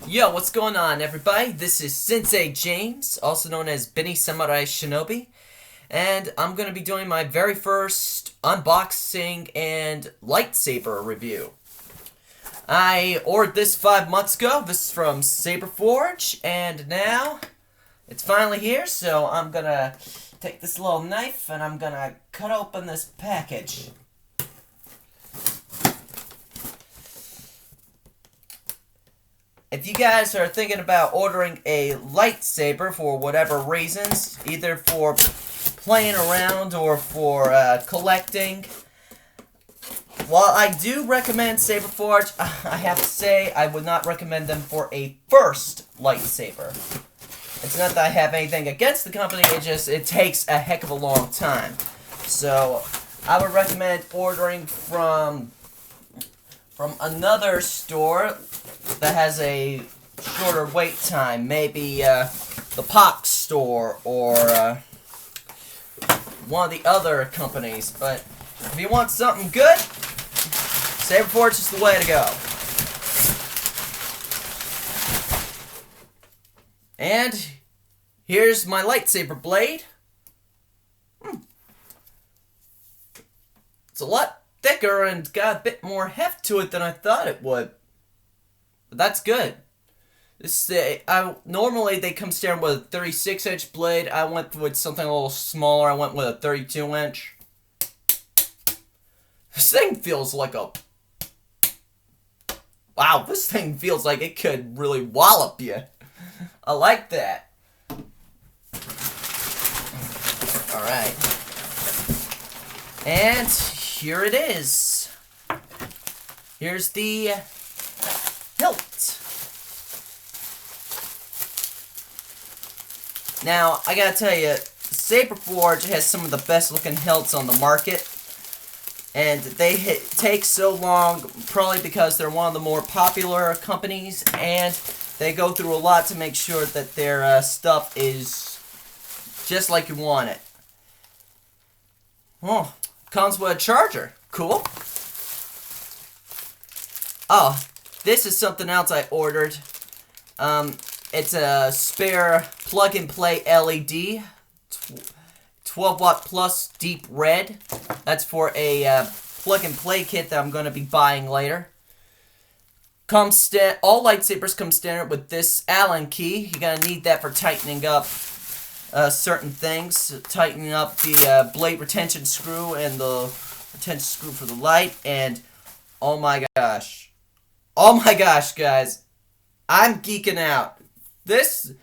Yo, what's going on, everybody? This is Sensei James, also known as Benny Samurai Shinobi, and I'm going to be doing my very first unboxing and lightsaber review. I ordered this 5 months ago. This is from Saberforge, and now it's finally here, so I'm going to take this little knife and I'm going to cut open this package. If you guys are thinking about ordering a lightsaber for whatever reasons, either for playing around or for collecting, while I do recommend Saberforge, I have to say I would not recommend them for a first lightsaber. It's not that I have anything against the company, it takes a heck of a long time. So I would recommend ordering from another store that has a shorter wait time, maybe the Pox store or one of the other companies. But if you want something good, Saberforge is the way to go. And here's my lightsaber blade. It's a lot thicker and got a bit more heft to it than I thought it would. But that's good. Normally they come standard with a 36-inch blade. I went with something a little smaller. I went with a 32-inch. This thing feels like a... Wow, this thing feels like it could really wallop you. I like that. Alright. And here it is. Here's the hilt. Now, I gotta tell you, Saberforge has some of the best looking hilts on the market. And they take so long, probably because they're one of the more popular companies, and they go through a lot to make sure that their stuff is just like you want it. Oh, comes with a charger. Cool. Oh, this is something else I ordered. It's a spare plug-and-play LED, 12-watt plus deep red. That's for a plug-and-play kit that I'm going to be buying later. All lightsabers come standard with this Allen key. You're going to need that for tightening up certain things. Tightening up the blade retention screw and the retention screw for the light. And, oh my gosh. Oh my gosh, guys. I'm geeking out. This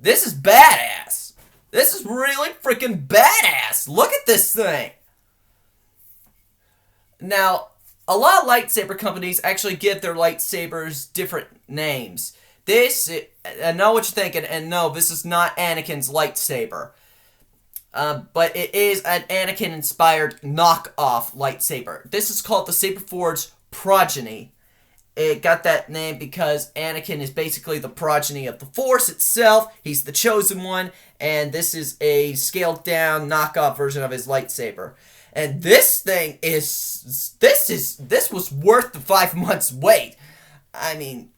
is badass. This is really freaking badass. Look at this thing. Now, a lot of lightsaber companies actually give their lightsabers different names. I know what you're thinking, and no, this is not Anakin's lightsaber. But it is an Anakin-inspired knockoff lightsaber. This is called the Saberforge Progeny. It got that name because Anakin is basically the progeny of the Force itself. He's the chosen one, and this is a scaled-down knockoff version of his lightsaber. And this thing this was worth the 5 months wait. I mean,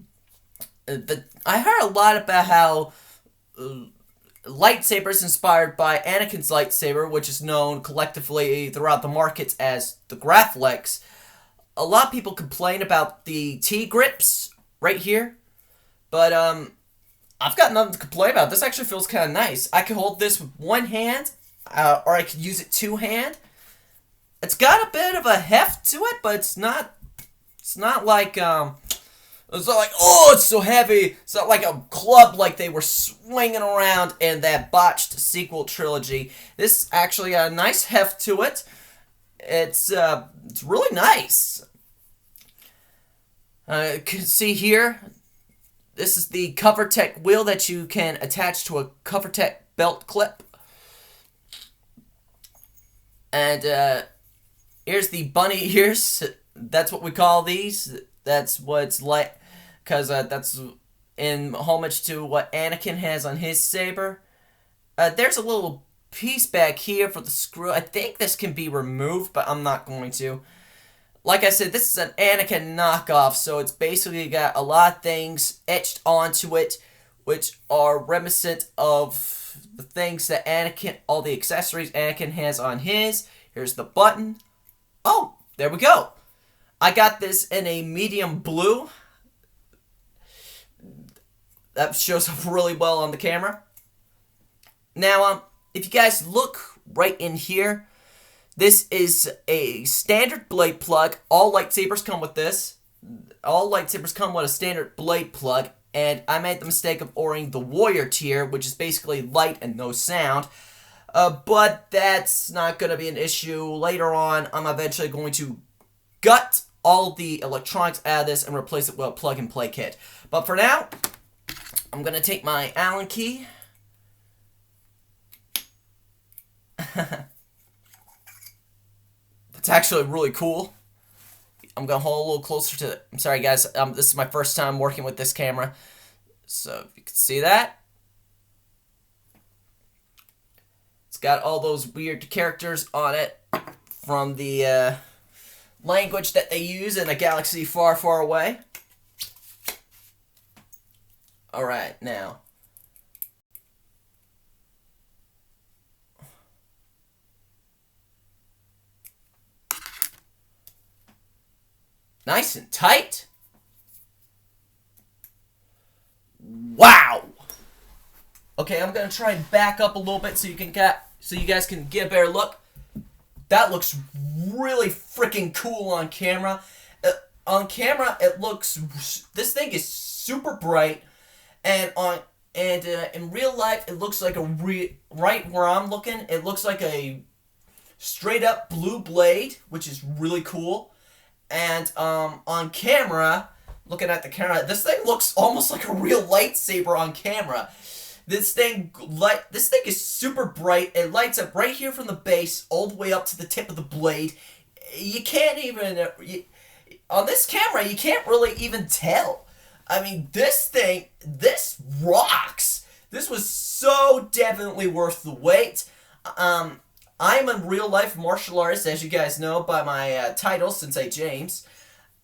I heard a lot about how lightsabers inspired by Anakin's lightsaber, which is known collectively throughout the markets as the Graflex. A lot of people complain about the T-grips right here, but I've got nothing to complain about. This actually feels kind of nice. I can hold this with one hand, or I could use it two-hand. It's got a bit of a heft to it, but it's not like, it's not like, oh, it's so heavy. It's not like a club like they were swinging around in that botched sequel trilogy. This actually got a nice heft to it. It's really nice. You can see here, this is the CoverTech wheel that you can attach to a CoverTech belt clip. And here's the bunny ears. That's what we call these. That's what it's like, because that's in homage to what Anakin has on his saber. There's a little piece back here for the screw. I think this can be removed, but I'm not going to. like I said, this is an Anakin knockoff, so it's basically got a lot of things etched onto it, which are reminiscent of the things that Anakin, all the accessories Anakin has on his. Here's the button. Oh, there we go. I got this in a medium blue. That shows up really well on the camera. Now, if you guys look right in here, this is a standard blade plug. All lightsabers come with this. All lightsabers come with a standard blade plug, and I made the mistake of ordering the warrior tier, which is basically light and no sound. But that's not going to be an issue. Later on, I'm eventually going to gut all the electronics out of this and replace it with a plug-and-play kit. But for now, I'm going to take my Allen key. It's actually really cool. I'm going to hold a little closer to it. I'm sorry, guys. This is my first time working with this camera. So, if you can see that. It's got all those weird characters on it from the language that they use in a galaxy far, far away. Alright, now. Nice and tight. Wow. Okay, I'm gonna try and back up a little bit so you guys can get a better look. That looks really freaking cool on camera. On camera, it looks. This thing is super bright, and in real life, it looks like right where I'm looking, it looks like a straight up blue blade, which is really cool. And on camera, looking at the camera, this thing looks almost like a real lightsaber on camera. This thing is super bright. It lights up right here from the base all the way up to the tip of the blade. You can't even on this camera, you can't really even tell. I mean, this rocks. This was so definitely worth the wait. I'm a real-life martial artist, as you guys know by my title, Sensei James.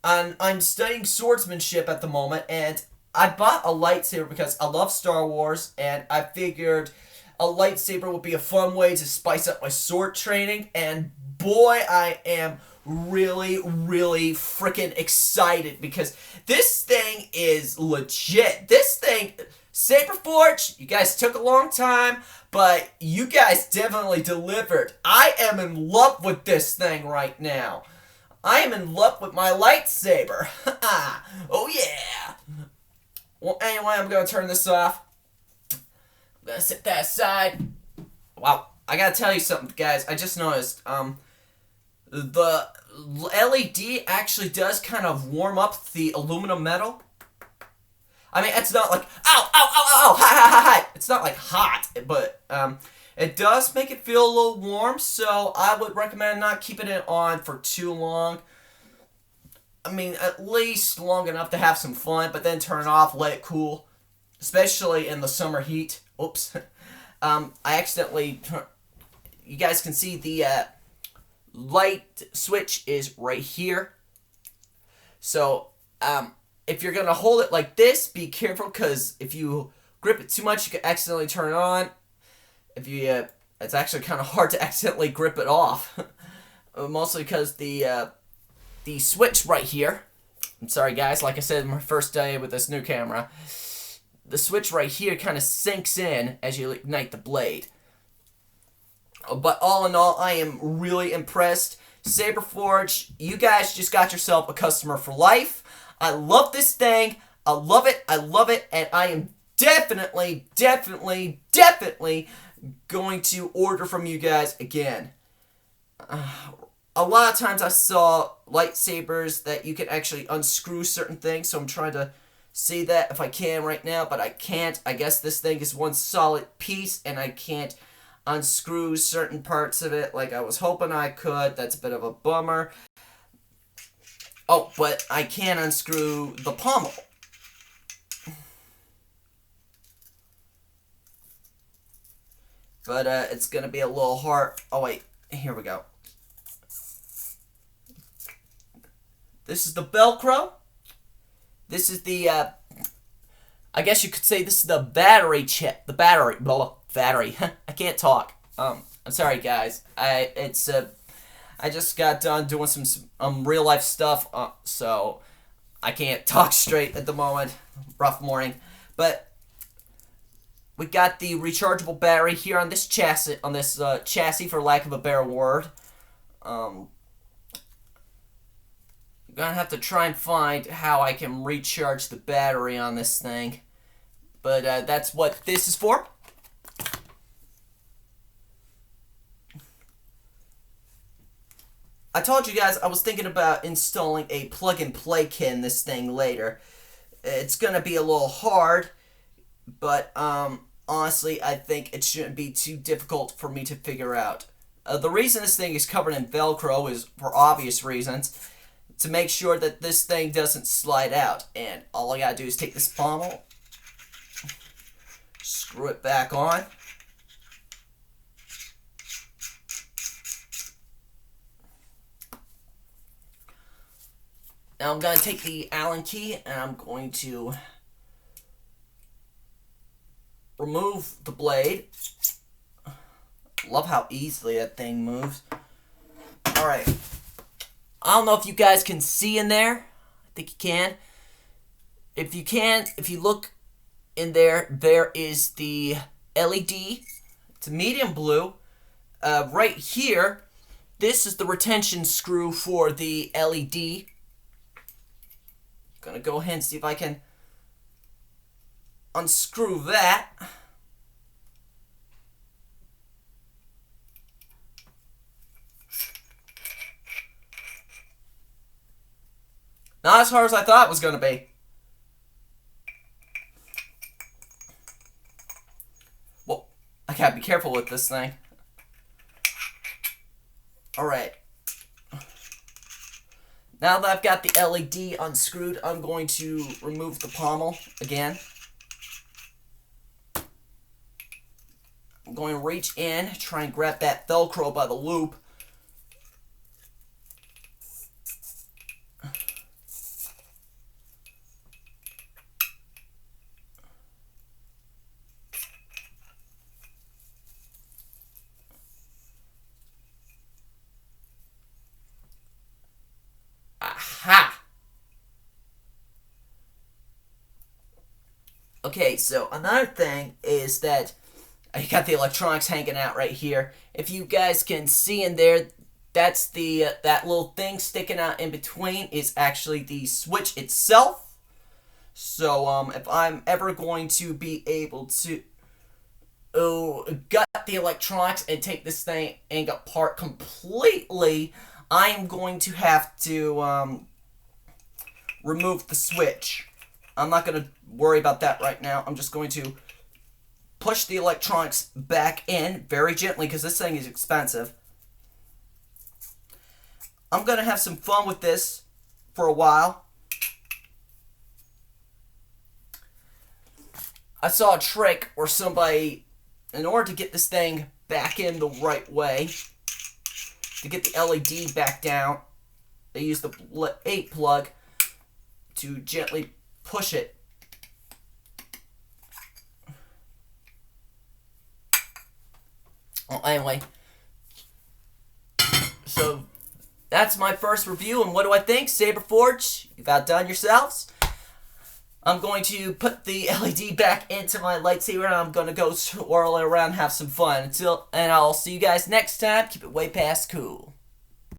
And I'm studying swordsmanship at the moment, and I bought a lightsaber because I love Star Wars, and I figured a lightsaber would be a fun way to spice up my sword training, and boy, I am really, really freaking excited because this thing is legit. This thing, Saberforge, you guys took a long time, but you guys definitely delivered. I am in love with this thing right now. I am in love with my lightsaber. Oh yeah. Well, anyway, I'm going to turn this off. I'm going to set that aside. Wow. I got to tell you something, guys. I just noticed, the LED actually does kind of warm up the aluminum metal. I mean, it's not like, ow, ow, ow, ow, hi, hi, hi, hi. It's not like hot, but it does make it feel a little warm, so I would recommend not keeping it on for too long. I mean, at least long enough to have some fun, but then turn it off, let it cool, especially in the summer heat. Oops. I accidentally, you guys can see the light switch is right here. So, if you're going to hold it like this, be careful, because if you grip it too much, you can accidentally turn it on. If you, it's actually kind of hard to accidentally grip it off. Mostly because the switch right here, I'm sorry guys, like I said, my first day with this new camera, the switch right here kind of sinks in as you ignite the blade. But all in all, I am really impressed. Saberforge, you guys just got yourself a customer for life. I love this thing. I love it. I love it. And I am definitely, definitely, definitely going to order from you guys again. A lot of times I saw lightsabers that you can actually unscrew certain things, so I'm trying to see that if I can right now, but I can't. I guess this thing is one solid piece, and I can't unscrew certain parts of it like I was hoping I could. That's a bit of a bummer. Oh, but I can unscrew the pommel. But it's going to be a little hard. Oh, wait. Here we go. This is the Velcro. This is the, I guess you could say this is the battery chip. The battery, battery. I can't talk. I'm sorry, guys. I just got done doing some real life stuff, so I can't talk straight at the moment. Rough morning, but we got the rechargeable battery here on this chassis. Chassis, for lack of a better word. I'm gonna have to try and find how I can recharge the battery on this thing, but that's what this is for. I told you guys I was thinking about installing a plug-and-play kit in this thing later. It's gonna be a little hard, but honestly, I think it shouldn't be too difficult for me to figure out. The reason this thing is covered in Velcro is for obvious reasons. To make sure that this thing doesn't slide out. And all I gotta do is take this pommel, screw it back on. Now I'm going to take the Allen key and I'm going to remove the blade. Love how easily that thing moves. Alright. I don't know if you guys can see in there. I think you can. If you can, if you look in there, there is the LED. It's a medium blue. Right here, this is the retention screw for the LED. Gonna go ahead and see if I can unscrew that. Not as hard as I thought it was gonna be. Well, I gotta be careful with this thing. Alright. Now that I've got the LED unscrewed, I'm going to remove the pommel again. I'm going to reach in, try and grab that Velcro by the loop. Aha! Okay, so another thing is that I got the electronics hanging out right here. If you guys can see in there, that's the that little thing sticking out in between is actually the switch itself. So if I'm ever going to be able to gut the electronics and take this thing and apart completely, I am going to have to remove the switch. I'm not going to worry about that right now. I'm just going to push the electronics back in very gently because this thing is expensive. I'm going to have some fun with this for a while. I saw a trick where somebody, in order to get this thing back in the right way, to get the LED back down, they use the 8 plug to gently push it. Well, anyway, so that's my first review, and what do I think? Saberforge, you've outdone yourselves. I'm going to put the LED back into my lightsaber, and I'm going to go swirl it around and have some fun. And I'll see you guys next time. Keep it way past cool.